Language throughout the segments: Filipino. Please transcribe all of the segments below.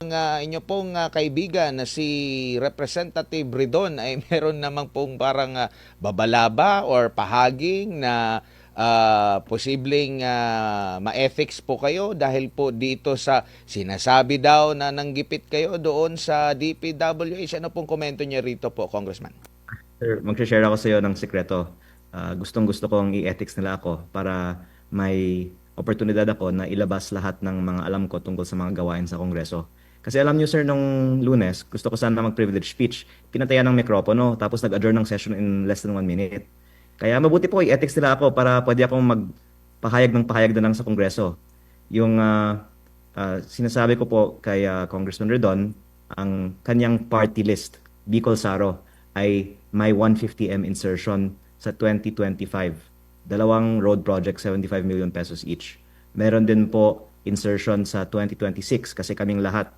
Ang inyo pong kaibigan na si Representative Ridon ay meron namang pong parang babala ba or pahaging na posibleng ma-ethics po kayo dahil po dito sa sinasabi daw na nanggipit kayo doon sa DPWH. Ano pong komento niya rito po, Congressman? Sir, mag-share ako sa iyo ng sekreto. Gustong-gusto kong i-ethics nila ako para may oportunidad ako na ilabas lahat ng mga alam ko tungkol sa mga gawain sa Kongreso. Kasi alam niyo sir, nung Lunes, gusto ko sana mag-privilege speech. Pinatayan ng mikropono, tapos nag-adjourn ng session in less than 1 minute. Kaya mabuti po i-ethics nila ako para pwede akong magpahayag ng pahayag na lang sa Kongreso. Yung sinasabi ko po kay Congressman Redon, ang kanyang party list, Bicol Saro, ay may 150M insertion sa 2025. Dalawang road project, 75 million pesos each. Meron din po insertion sa 2026 kasi kaming lahat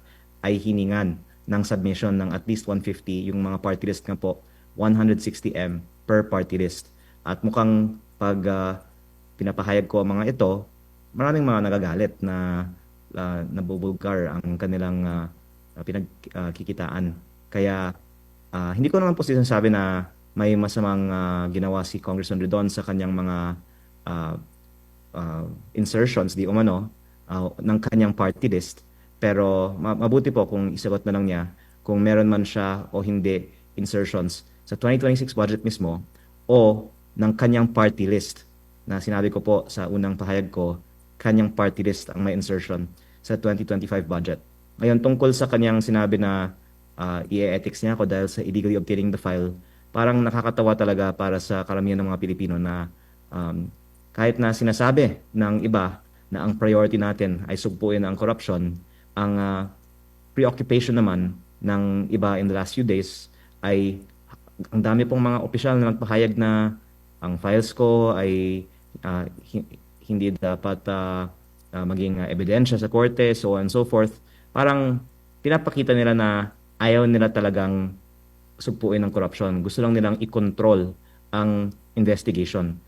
ay hiningan ng submission ng at least 150. Yung mga party list nga po, 160M per party list. At mukhang pag pinapahayag ko ang mga ito, maraming mga nagagalit na nabubulgar ang kanilang pinagkikitaan. Kaya hindi ko naman po sinasabi na may masamang ginawa si Congressman Redon sa kanyang mga uh, insertions, di umano, ng kanyang party list. Pero mabuti po kung isagot na lang niya kung meron man siya o hindi insertions sa 2026 budget mismo o ng kanyang party list na sinabi ko po sa unang pahayag ko, kanyang party list ang may insertion sa 2025 budget. Ngayon, tungkol sa kanyang sinabi na i-ethics niya ako dahil sa illegally obtaining the file, parang nakakatawa talaga para sa karamihan ng mga Pilipino na kahit na sinasabi ng iba na ang priority natin ay sugpuin ang corruption, ang preoccupation naman ng iba in the last few days ay ang dami pong mga opisyal na nagpahayag na ang files ko ay hindi dapat maging ebidensya sa korte, so on and so forth. Parang pinapakita nila na ayaw nila talagang sugpuin ng corruption. Gusto lang nilang i-control ang investigation.